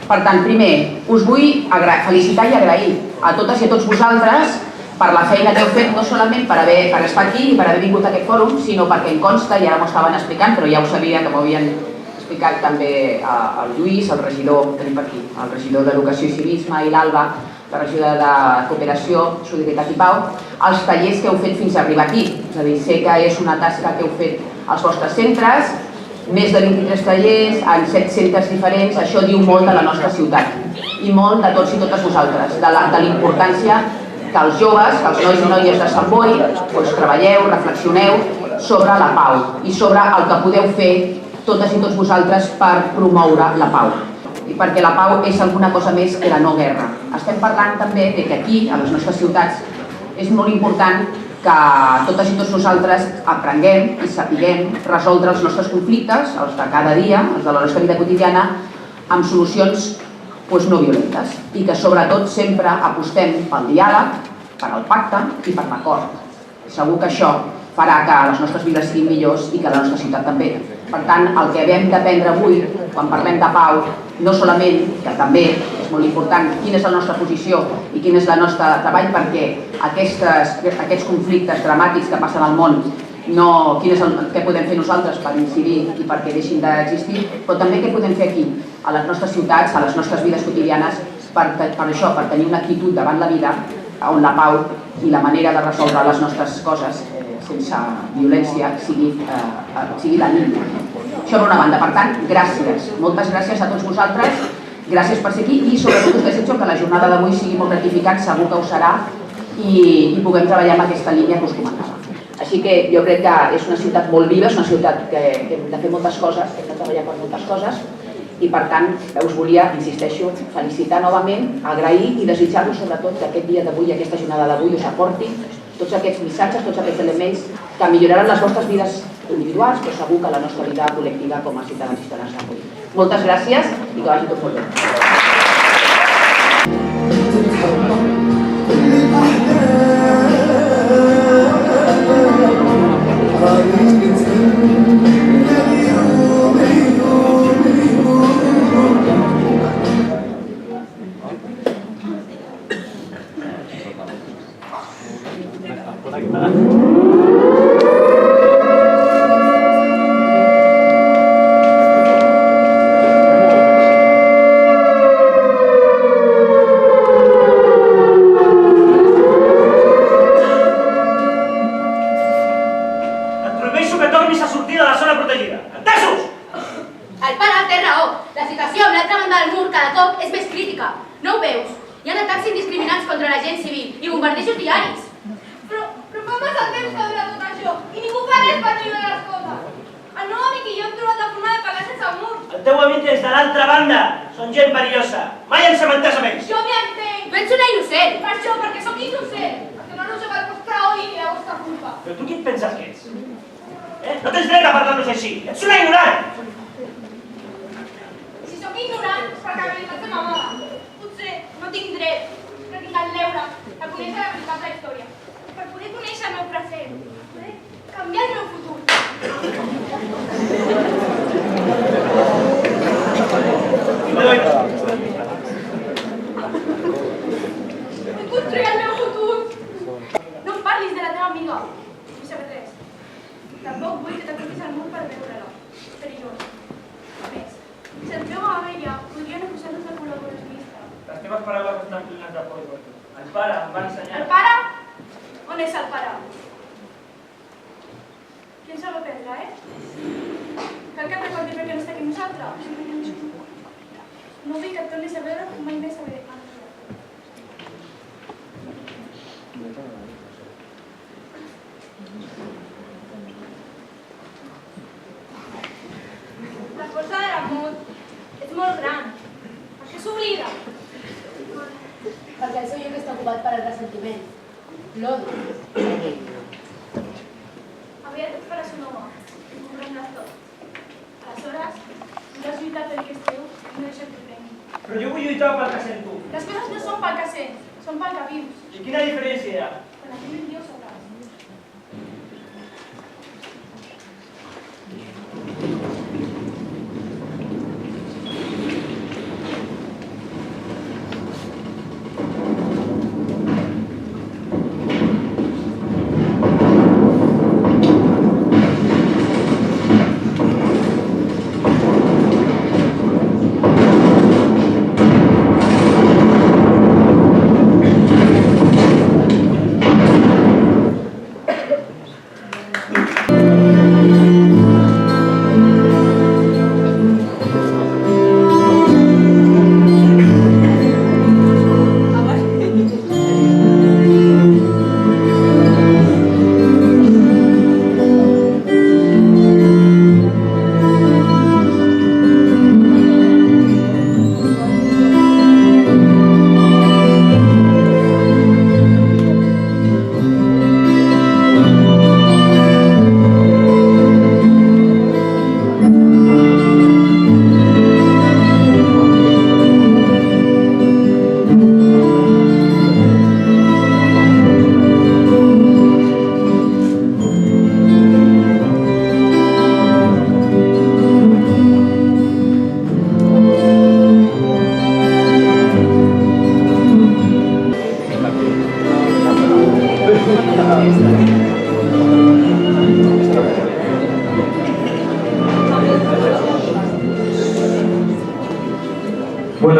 Per tant, primer, us vull felicitar i agrair a totes i a tots vosaltres per la feina que heu fet, no solament per estar aquí i per haver vingut a aquest fòrum, sinó perquè em consta, i ara m'ho estaven explicant, però ja ho sabia que m'ho havien explicat també el Lluís, el regidor, tenim per aquí, el regidor d'Educació i Civisme, i l'Alba, la regidora de Cooperació, Solidaritat i Pau, els tallers que heu fet fins a arribar aquí. És a dir, sé que és una tasca que heu fet als vostres centres, més de 23 tallers, en 7 centres diferents, això diu molt de la nostra ciutat i molt de tots i totes vosaltres, de la importància que els joves, que els nois i noies de Sant Boi, treballeu, reflexioneu sobre la pau i sobre el que podeu fer totes i tots vosaltres per promoure la pau. I perquè la pau és alguna cosa més que la no guerra. Estem parlant també que aquí, a les nostres ciutats, és molt important que totes i tots nosaltres aprenguem i sapiguem resoldre els nostres conflictes, els de cada dia, els de la nostra vida quotidiana, amb solucions no violentes i que sobretot sempre apostem pel diàleg, per al pacte i per l'acord. Segur que això farà que les nostres vides siguin millors i que la nostra ciutat també. Per tant, el que hem d'aprendre avui, quan parlem de pau, no solament, que també és molt important, quina és la nostra posició i quin és el nostre treball perquè aquests conflictes dramàtics que passen al món, què podem fer nosaltres per incidir i perquè deixin d'existir, però també què podem fer aquí, a les nostres ciutats, a les nostres vides quotidianes, per això, per tenir una actitud davant la vida on la pau i la manera de resoldre les nostres coses sense violència sigui la línia. Això per una banda. Per tant, gràcies. Moltes gràcies a tots vosaltres. Gràcies per ser aquí i sobretot us desitjo que la jornada d'avui sigui molt gratificant, segur que ho serà, i puguem treballar amb aquesta línia que us comentava. Així que jo crec que és una ciutat molt viva, és una ciutat que hem de fer moltes coses, hem de treballar per moltes coses, i per tant us volia, insisteixo, felicitar novament, agrair i desitjar-vos sobretot que aquest dia d'avui, aquesta jornada d'avui us aporti tots aquests missatges, tots aquests elements que milloraran les vostres vides individuals, però segur que la nostra vida col·lectiva com a ciutadans i ciutadanes d'avui. Moltes gràcies i que vagi tot molt bé. La força de l'amor és molt gran. Per què s'oblida? Perquè el seu lloc està ocupat per el ressentiment. L'odi. Aviat et faràs un home. I comprendràs tot. Aleshores, si has lluitat pel que esteu, no deixa que et prengui. Però jo vull lluitar pel que sento. Les coses no són pel que sents, són pel que vius. I quina diferència hi ha? Quan la gent diu sabràs.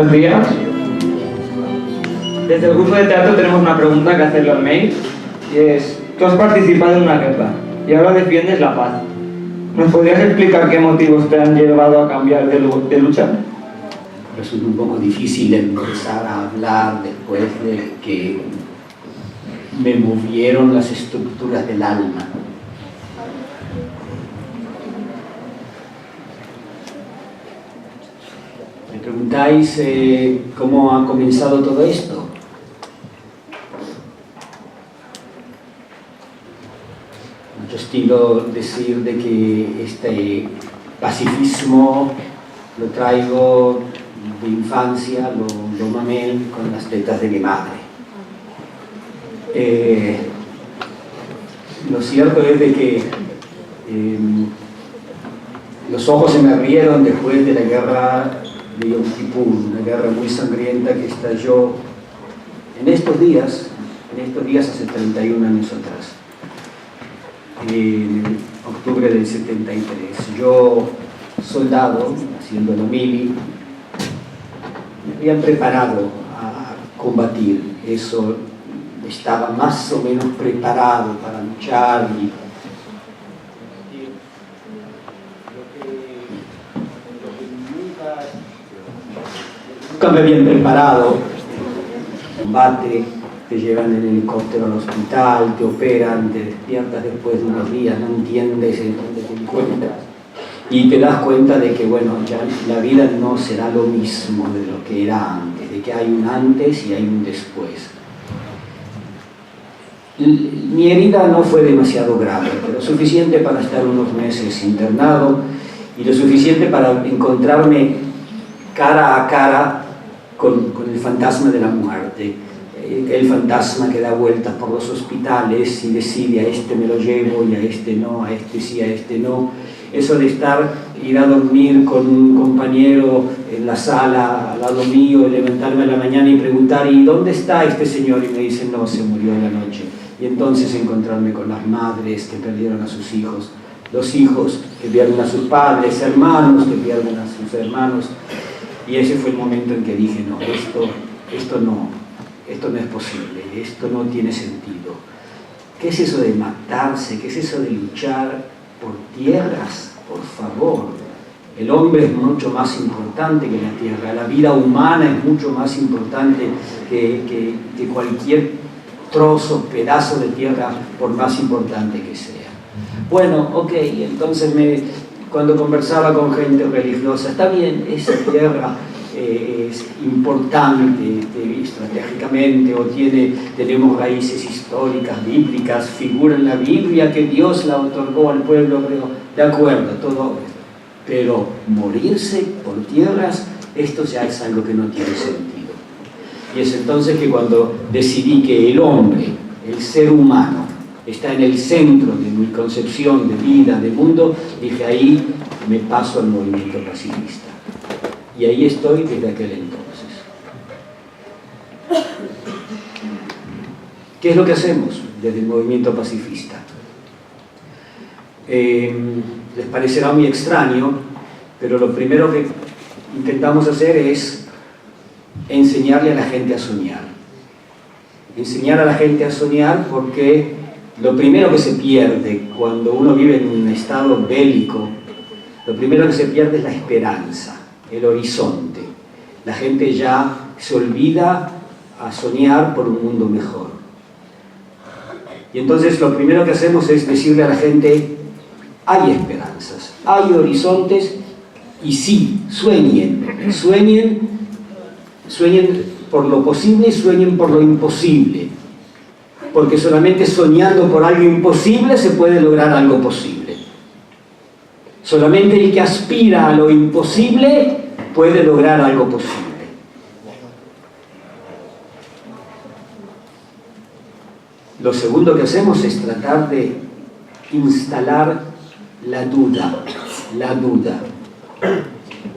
Buenos días. Desde el curso de teatro tenemos una pregunta que hacerle al mail y es: tú has participado en una guerra y ahora defiendes la paz. ¿Nos podrías explicar qué motivos te han llevado a cambiar de lucha? Resulta un poco difícil empezar a hablar después de que me movieron las estructuras del alma. Me preguntáis cómo ha comenzado todo esto. Mucho estilo decir de que este pacifismo lo traigo de infancia, lo mamé con las tetas de mi madre. Lo cierto es de que los ojos se me abrieron después de la guerra de Yom Kippur, una guerra muy sangrienta que estalló en estos días hace 31 años atrás, en octubre del 73. Yo, soldado, haciendo la mili, me habían preparado a combatir. Eso, estaba más o menos preparado para luchar y nunca me habían preparado. Combate, te llevan en helicóptero al hospital, te operan, te despiertas después de unos días, no entiendes en dónde te encuentras y te das cuenta de que, bueno, ya la vida no será lo mismo de lo que era antes, de que hay un antes y hay un después. Mi herida no fue demasiado grave, pero suficiente para estar unos meses internado y lo suficiente para encontrarme cara a cara con el fantasma de la muerte, el fantasma que da vueltas por los hospitales y decide: a este me lo llevo y a este no, a este sí, a este no. Eso de ir a dormir con un compañero en la sala al lado mío, levantarme a la mañana y preguntar: ¿y dónde está este señor? Y me dicen: no, se murió en la noche. Y entonces encontrarme con las madres que perdieron a sus hijos, los hijos que pierden a sus padres, hermanos que pierden a sus hermanos. Y ese fue el momento en que dije: no, esto no es posible, esto no tiene sentido. ¿Qué es eso de matarse? ¿Qué es eso de luchar por tierras? Por favor, el hombre es mucho más importante que la tierra, la vida humana es mucho más importante que cualquier trozo, pedazo de tierra, por más importante que sea. Bueno, ok, entonces cuando conversaba con gente religiosa: está bien, esa tierra es importante estratégicamente, o tenemos raíces históricas, bíblicas, figura en la Biblia que Dios la otorgó al pueblo hebreo, de acuerdo, todo, pero morirse por tierras, esto ya es algo que no tiene sentido. Y es entonces que cuando decidí que el hombre, el ser humano, está en el centro de mi concepción de vida, de mundo, dije: ahí me paso al movimiento pacifista. Y ahí estoy desde aquel entonces. ¿Qué es lo que hacemos desde el movimiento pacifista? Les parecerá muy extraño, pero lo primero que intentamos hacer es enseñarle a la gente a soñar. Enseñar a la gente a soñar, porque lo primero que se pierde cuando uno vive en un estado bélico, lo primero que se pierde es la esperanza, el horizonte. La gente ya se olvida a soñar por un mundo mejor. Y entonces lo primero que hacemos es decirle a la gente: hay esperanzas, hay horizontes, y sí, sueñen por lo posible y sueñen por lo imposible. Porque solamente soñando por algo imposible se puede lograr algo posible. Solamente el que aspira a lo imposible puede lograr algo posible. Lo segundo que hacemos es tratar de instalar la duda.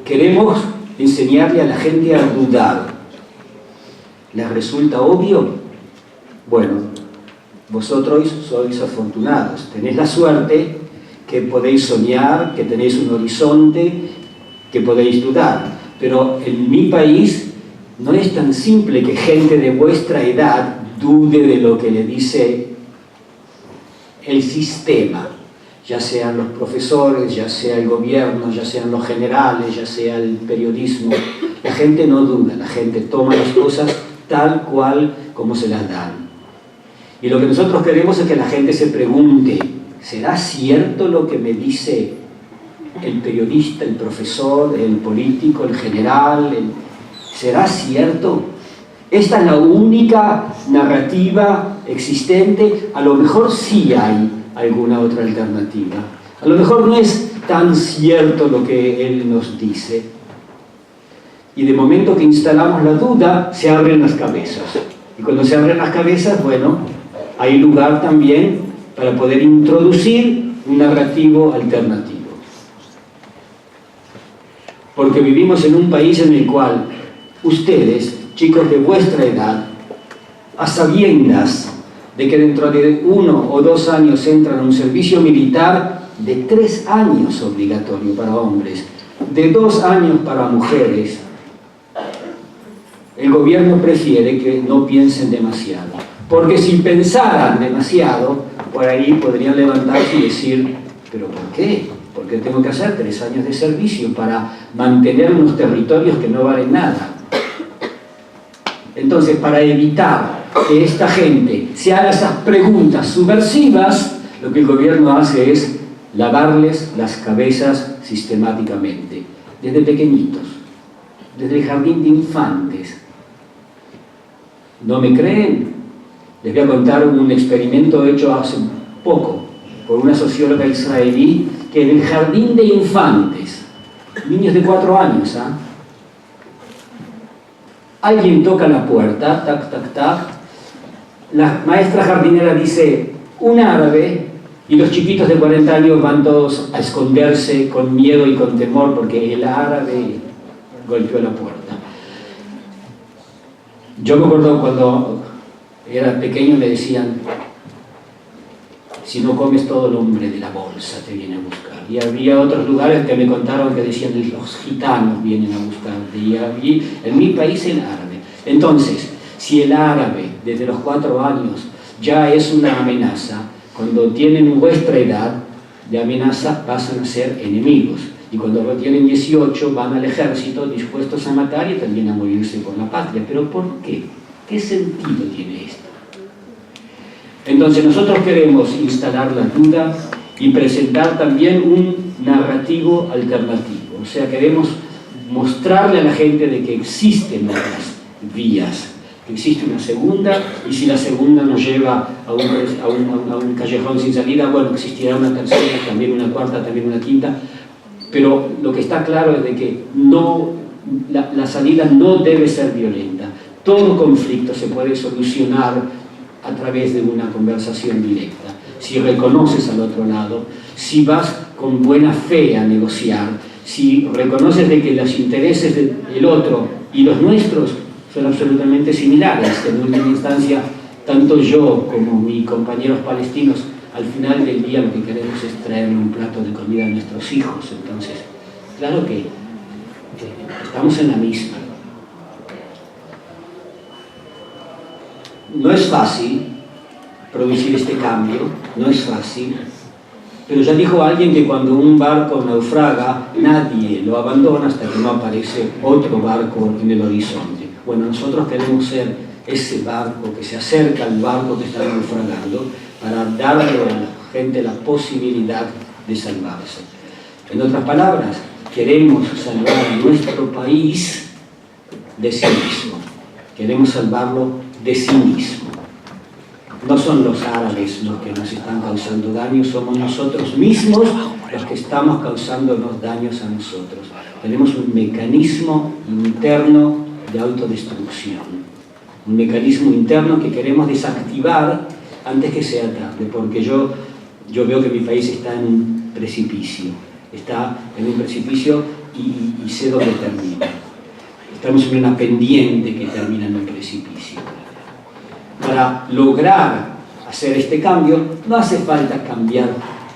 Queremos enseñarle a la gente a dudar. ¿Les resulta obvio? Bueno, vosotros sois afortunados, tenéis la suerte que podéis soñar, que tenéis un horizonte, que podéis dudar. Pero en mi país no es tan simple que gente de vuestra edad dude de lo que le dice el sistema, ya sean los profesores, ya sea el gobierno, ya sean los generales, ya sea el periodismo. La gente no duda, la gente toma las cosas tal cual como se las dan. Y lo que nosotros queremos es que la gente se pregunte, ¿será cierto lo que me dice el periodista, el profesor, el político, el general? ¿Será cierto? ¿Esta es la única narrativa existente? A lo mejor sí hay alguna otra alternativa. A lo mejor no es tan cierto lo que él nos dice. Y de momento que instalamos la duda, se abren las cabezas. Y cuando se abren las cabezas, bueno, hay lugar también para poder introducir un narrativo alternativo. Porque vivimos en un país en el cual ustedes, chicos de vuestra edad, a sabiendas de que dentro de 1 o 2 años entran a un servicio militar de 3 años obligatorio para hombres, de 2 años para mujeres, el gobierno prefiere que no piensen demasiado. Porque si pensaran demasiado, por ahí podrían levantarse y decir, ¿pero por qué? ¿Por qué tengo que hacer 3 años de servicio para mantener unos territorios que no valen nada? Entonces, para evitar que esta gente se haga esas preguntas subversivas, lo que el gobierno hace es lavarles las cabezas sistemáticamente, desde pequeñitos, desde el jardín de infantes. ¿No me creen? Les voy a contar un experimento hecho hace poco por una socióloga israelí, que en el jardín de infantes, niños de 4 años, alguien toca la puerta, tac, tac, tac, la maestra jardinera dice, un árabe, y los chiquitos de 40 años van todos a esconderse con miedo y con temor porque el árabe golpeó la puerta. Yo me acuerdo cuando era pequeño me decían, si no comes todo el hombre de la bolsa te viene a buscar. Y había otros lugares que me contaron que decían, los gitanos vienen a buscarte. Y en mi país el árabe. Entonces, si el árabe desde los 4 años ya es una amenaza, cuando tienen vuestra edad de amenaza pasan a ser enemigos. Y cuando tienen 18 van al ejército dispuestos a matar y también a morirse por la patria. ¿Pero por qué? ¿Qué sentido tiene esto? Entonces nosotros queremos instalar la duda y presentar también un narrativo alternativo. O sea, queremos mostrarle a la gente de que existen otras vías, que existe una segunda, y si la segunda nos lleva a un callejón sin salida, bueno, existirá una tercera, también una cuarta, también una quinta. Pero lo que está claro es de que la salida no debe ser violenta. Todo conflicto se puede solucionar a través de una conversación directa. Si reconoces al otro lado, si vas con buena fe a negociar, si reconoces de que los intereses del otro y los nuestros son absolutamente similares, que en última instancia, tanto yo como mis compañeros palestinos, al final del día lo que queremos es traerle un plato de comida a nuestros hijos. Entonces, claro que estamos en la misma. No es fácil producir este cambio, no es fácil, pero ya dijo alguien que cuando un barco naufraga, nadie lo abandona hasta que no aparece otro barco en el horizonte. Bueno, nosotros queremos ser ese barco que se acerca al barco que está naufragando para darle a la gente la posibilidad de salvarse. En otras palabras, queremos salvar a nuestro país de sí mismo. Queremos salvarlo de sí mismo. No son los árabes los que nos están causando daño, somos nosotros mismos los que estamos causándonos daños a nosotros. Tenemos un mecanismo interno de autodestrucción. Un mecanismo interno que queremos desactivar antes que sea tarde, porque yo veo que mi país está en un precipicio. Está en un precipicio y sé dónde termina. Estamos en una pendiente que termina en un precipicio. Para lograr hacer este cambio, no hace falta cambiar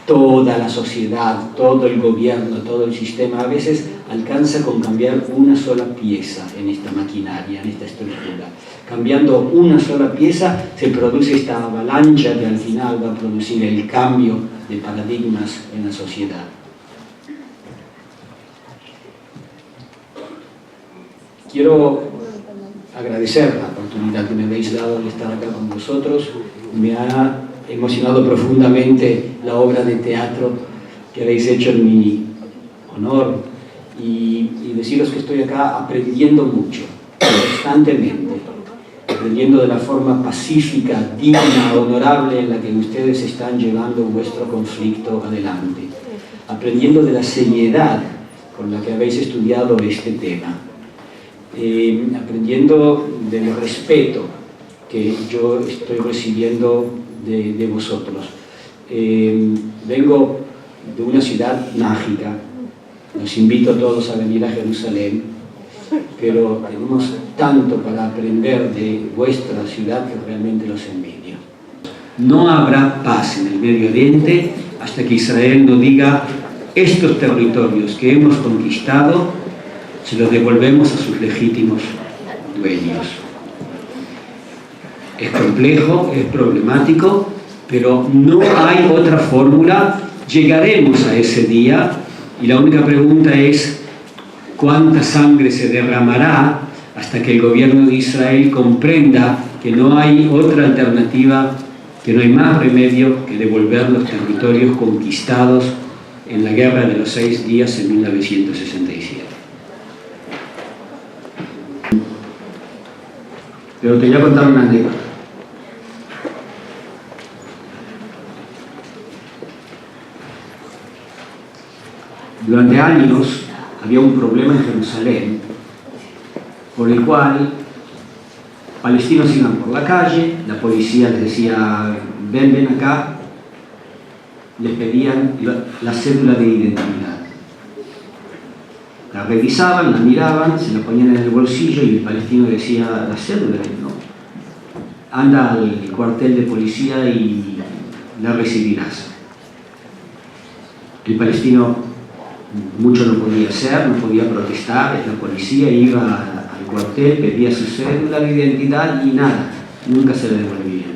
toda la sociedad, todo el gobierno, todo el sistema. A veces alcanza con cambiar una sola pieza en esta maquinaria, en esta estructura. Cambiando una sola pieza se produce esta avalancha que al final va a producir el cambio de paradigmas en la sociedad. Quiero agradecer la oportunidad que me habéis dado de estar acá con vosotros. Me ha emocionado profundamente la obra de teatro que habéis hecho en mi honor y deciros que estoy acá aprendiendo mucho, constantemente, aprendiendo de la forma pacífica, digna, honorable en la que ustedes están llevando vuestro conflicto adelante, aprendiendo de la seriedad con la que habéis estudiado este tema, aprendiendo del respeto que yo estoy recibiendo de vosotros. Vengo de una ciudad mágica, los invito a todos a venir a Jerusalén, pero tenemos tanto para aprender de vuestra ciudad que realmente los envidio. No habrá paz en el Medio Oriente hasta que Israel no diga: estos territorios que hemos conquistado se los devolvemos a sus legítimos dueños. Es complejo, es problemático, pero no hay otra fórmula. Llegaremos a ese día y la única pregunta es: ¿cuánta sangre se derramará hasta que el gobierno de Israel comprenda que no hay otra alternativa, que no hay más remedio que devolver los territorios conquistados en la Guerra de los 6 días en 1967? Pero te voy a contar una anécdota. Durante años había un problema en Jerusalén por el cual palestinos iban por la calle, la policía les decía: ven acá, les pedían la cédula de identidad. La revisaban, la miraban, se la ponían en el bolsillo y el palestino decía: la cédula, no. Anda al cuartel de policía y la recibirás. El palestino mucho no podía hacer, no podía protestar. La policía iba al cuartel, pedía su cédula de identidad y nada, nunca se la devolvían.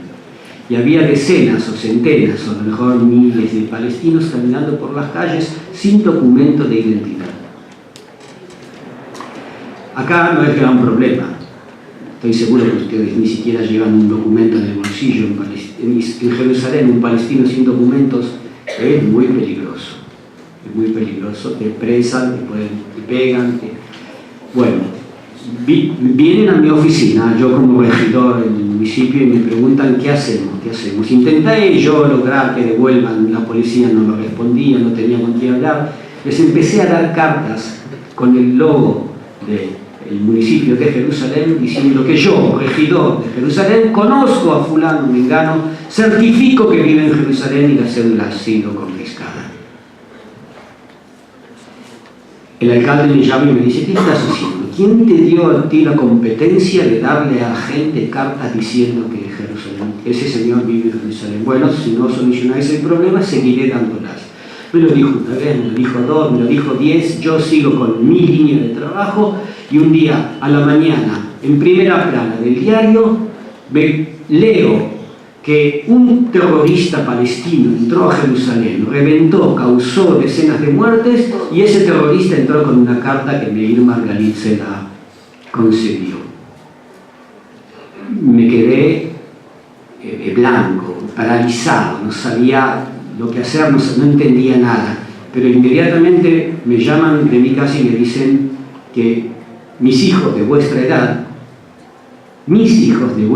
Y había decenas o centenas, o a lo mejor miles de palestinos caminando por las calles sin documento de identidad. Acá no es gran problema. Estoy seguro que ustedes ni siquiera llevan un documento en el bolsillo. En Jerusalén, un palestino sin documentos es muy peligroso. Es muy peligroso. Te presan, te pegan. Bueno, vienen a mi oficina, yo como regidor en el municipio, y me preguntan: ¿qué hacemos? ¿Qué hacemos? Intenté yo lograr que devuelvan. La policía no me respondía, no tenía con quién hablar. Les empecé a dar cartas con el logo del municipio de Jerusalén, diciendo que yo, regidor de Jerusalén, conozco a fulano, mengano, certifico que vive en Jerusalén y la cédula ha sido confiscada. El alcalde me llama y me dice: ¿qué estás haciendo? ¿Quién te dio a ti la competencia de darle a la gente cartas diciendo que Jerusalén, ese señor vive en Jerusalén? Bueno, si no solucionáis el problema, seguiré dándolas. Me lo dijo una vez, me lo dijo 2, me lo dijo 10, yo sigo con mi línea de trabajo, y un día a la mañana, en primera plana del diario, leo que un terrorista palestino entró a Jerusalén, reventó, causó decenas de muertes, y ese terrorista entró con una carta que Meir Margalit se la concedió. Me quedé blanco, paralizado, no sabía lo que hacer, no entendía nada, pero inmediatamente me llaman de mi casa y me dicen que mis hijos de vuestra edad, mis 2 hijos de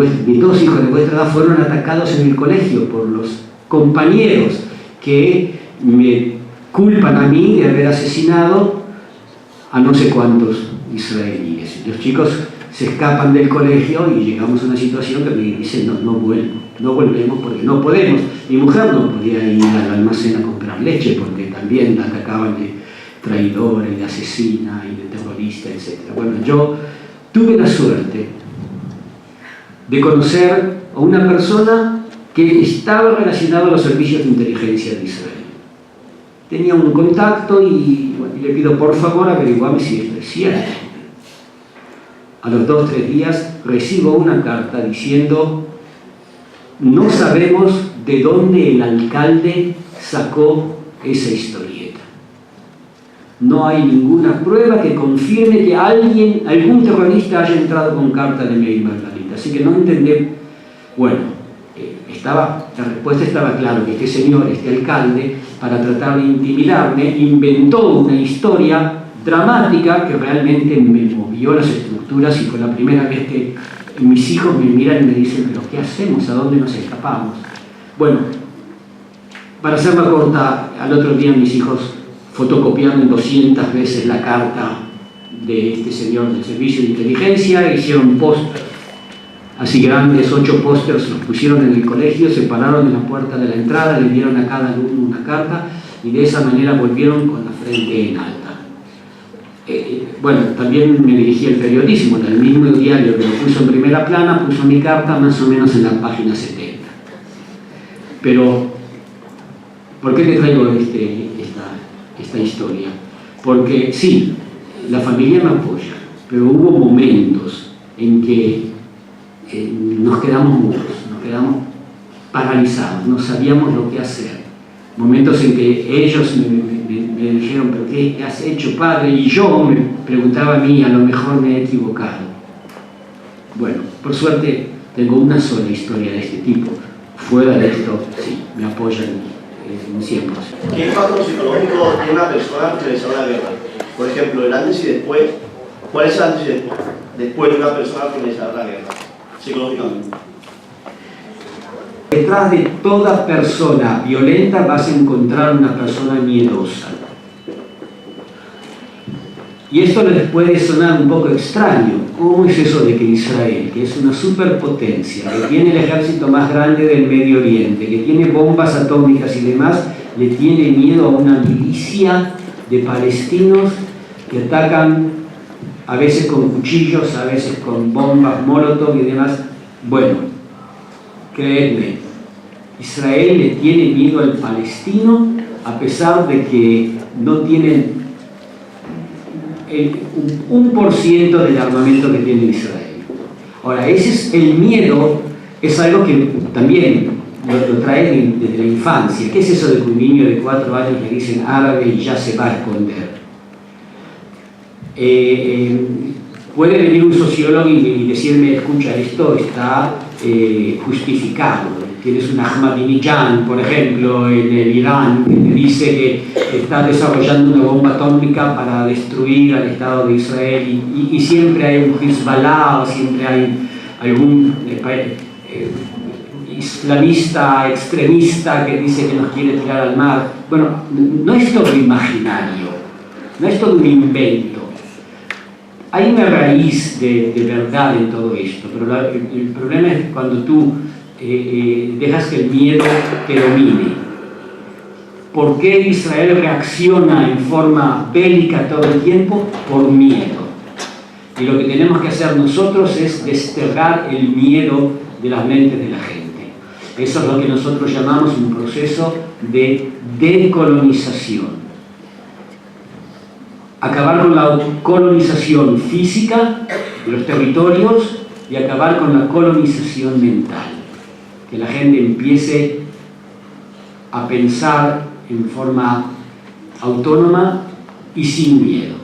vuestra edad fueron atacados en el colegio por los compañeros que me culpan a mí de haber asesinado a no sé cuántos israelíes. Los chicos se escapan del colegio y llegamos a una situación que me dicen: no volvemos porque no podemos. Mi mujer no podía ir al almacén a comprar leche porque también la atacaban de traidora y de asesina y de terrorista, etc. Bueno, yo tuve la suerte de conocer a una persona que estaba relacionada a los servicios de inteligencia de Israel. tenía un contacto y le pido por favor averiguarme si esto es cierto. A los 2 o 3 días recibo una carta diciendo: no sabemos de dónde el alcalde sacó esa historieta. No hay ninguna prueba que confirme que algún terrorista haya entrado con carta de Meir Margarita. Así que no entendemos. Bueno, la respuesta estaba clara, que este señor, este alcalde, para tratar de intimidarme, inventó una historia dramática que realmente me movió las estructuras, y fue la primera vez que mis hijos me miran y me dicen: ¿pero qué hacemos? ¿A dónde nos escapamos? Bueno, para hacerla corta, al otro día mis hijos fotocopiaron 200 veces la carta de este señor del servicio de inteligencia, hicieron pósters así grandes, 8 pósters, los pusieron en el colegio, se pararon en la puerta de la entrada, le dieron a cada alumno una carta y de esa manera volvieron con la frente en alta. Bueno, también me dirigí al periodismo, en el mismo diario que lo puso en primera plana, puso mi carta más o menos en la página 70. Pero, ¿por qué te traigo esta historia? Porque sí, la familia me apoya, pero hubo momentos en que nos quedamos mudos, nos quedamos paralizados, no sabíamos lo que hacer. Momentos en que ellos me dijeron: ¿pero qué has hecho, padre? Y yo me preguntaba a mí: a lo mejor me he equivocado. Bueno, por suerte tengo una sola historia de este tipo. Fuera de esto, sí, me apoyan en 100%. ¿Qué impacto psicológico tiene una persona que le sale la guerra? Por ejemplo, el antes y después. ¿Cuál es el antes y después de una persona que le sale la guerra? Psicológicamente. Detrás de toda persona violenta vas a encontrar una persona miedosa. Y esto les puede sonar un poco extraño. ¿Cómo es eso de que Israel, que es una superpotencia, que tiene el ejército más grande del Medio Oriente, que tiene bombas atómicas y demás, le tiene miedo a una milicia de palestinos que atacan a veces con cuchillos, a veces con bombas molotov y demás? Bueno, creedme, Israel le tiene miedo al palestino a pesar de que no tienen un 1% del armamento que tiene Israel. Ahora, ese es el miedo, es algo que también lo traen desde la infancia. ¿Qué es eso de que un niño de 4 años le dicen árabe y ya se va a esconder? Puede venir un sociólogo y decirme: escucha, esto está justificado. Tienes un Ahmadinejad, por ejemplo, en el Irán, que te dice que está desarrollando una bomba atómica para destruir al Estado de Israel, y siempre hay un Hezbollah, siempre hay algún islamista extremista que dice que nos quiere tirar al mar. Bueno, no es todo imaginario, no es todo un invento. Hay una raíz de verdad en todo esto, pero el problema es cuando tú dejas que el miedo te domine. ¿Por qué Israel reacciona en forma bélica todo el tiempo? Por miedo. Y lo que tenemos que hacer nosotros es desterrar el miedo de las mentes de la gente. Eso es lo que nosotros llamamos un proceso de decolonización. Acabar con la colonización física de los territorios y acabar con la colonización mental. Que la gente empiece a pensar en forma autónoma y sin miedo.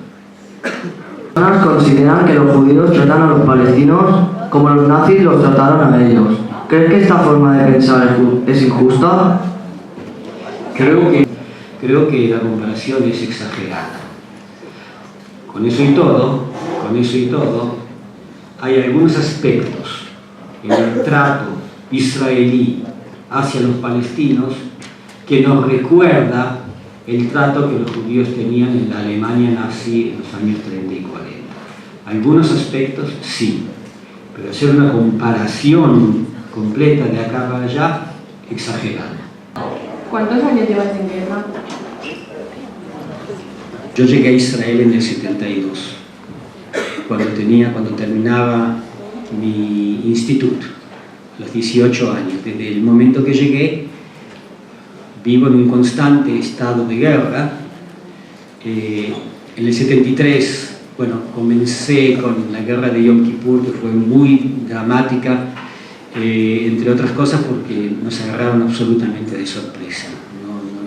Consideran que los judíos tratan a los palestinos como los nazis los trataron a ellos. ¿Crees que esta forma de pensar es injusta? Creo que la comparación es exagerada. Con eso y todo, hay algunos aspectos en el trato israelí hacia los palestinos que nos recuerda el trato que los judíos tenían en la Alemania nazi en los años 30 y 40. Algunos aspectos sí, pero hacer una comparación completa de acá para allá, exagerada. ¿Cuántos años llevas en guerra? Yo llegué a Israel en el 72, cuando terminaba mi instituto, a los 18 años. Desde el momento que llegué, vivo en un constante estado de guerra. En el 73, bueno, comencé con la guerra de Yom Kippur, que fue muy dramática, entre otras cosas porque nos agarraron absolutamente de sorpresa.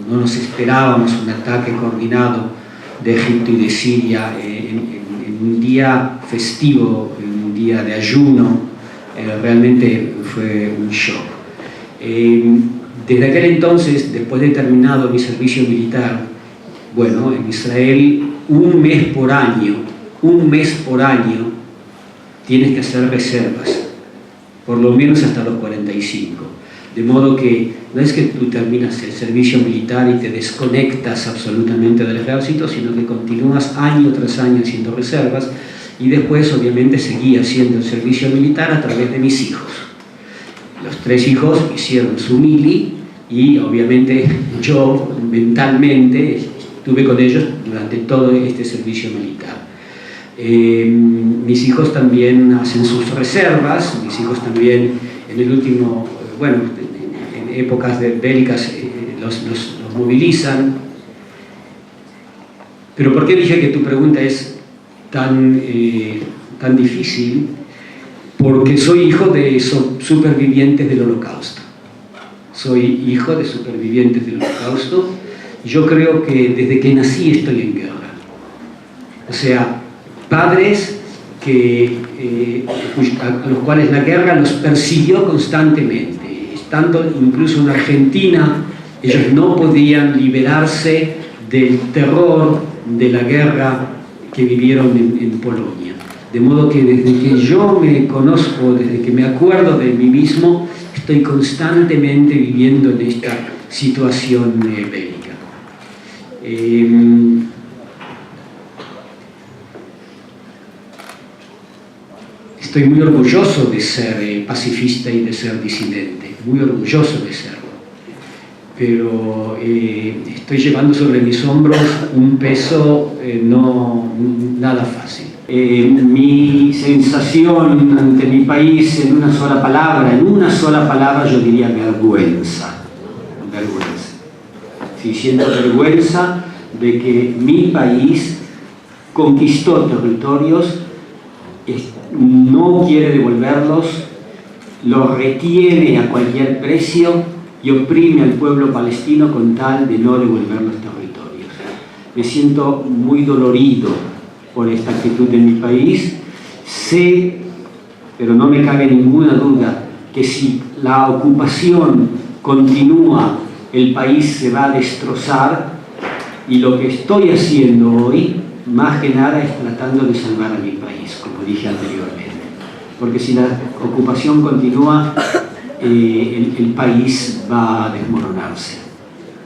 No nos esperábamos un ataque coordinado de Egipto y de Siria en un día festivo, en un día de ayuno. Realmente fue un shock. Desde aquel entonces, después de terminado mi servicio militar, bueno, en Israel un mes por año tienes que hacer reservas, por lo menos hasta los 45. De modo que no es que tú terminas el servicio militar y te desconectas absolutamente del ejército, sino que continúas año tras año haciendo reservas, y después obviamente seguí haciendo el servicio militar a través de mis hijos. Los 3 hijos hicieron su mili y obviamente yo mentalmente estuve con ellos durante todo este servicio militar. Mis hijos también hacen sus reservas, mis hijos también en el último, bueno, en épocas bélicas los movilizan. Pero ¿por qué dije que tu pregunta es tan difícil? Porque soy hijo de supervivientes del Holocausto. Soy hijo de supervivientes del Holocausto. Yo creo que desde que nací estoy en guerra. O sea, padres a los cuales la guerra los persiguió constantemente. Estando incluso en Argentina, ellos no podían liberarse del terror de la guerra que vivieron en Polonia. De modo que desde que yo me conozco, desde que me acuerdo de mí mismo, estoy constantemente viviendo en esta situación bélica. Estoy muy orgulloso de ser pacifista y de ser disidente, muy orgulloso de serlo. Pero estoy llevando sobre mis hombros un peso no nada fácil. Mi sensación ante mi país en una sola palabra yo diría vergüenza. Sí, siento vergüenza de que mi país conquistó territorios, no quiere devolverlos, los retiene a cualquier precio y oprime al pueblo palestino con tal de no devolver los territorios. Me siento muy dolorido por esta actitud de mi país. Sé, pero no me cabe ninguna duda, que si la ocupación continúa, el país se va a destrozar, y lo que estoy haciendo hoy, más que nada, es tratando de salvar a mi país, como dije anteriormente. Porque si la ocupación continúa, el país va a desmoronarse.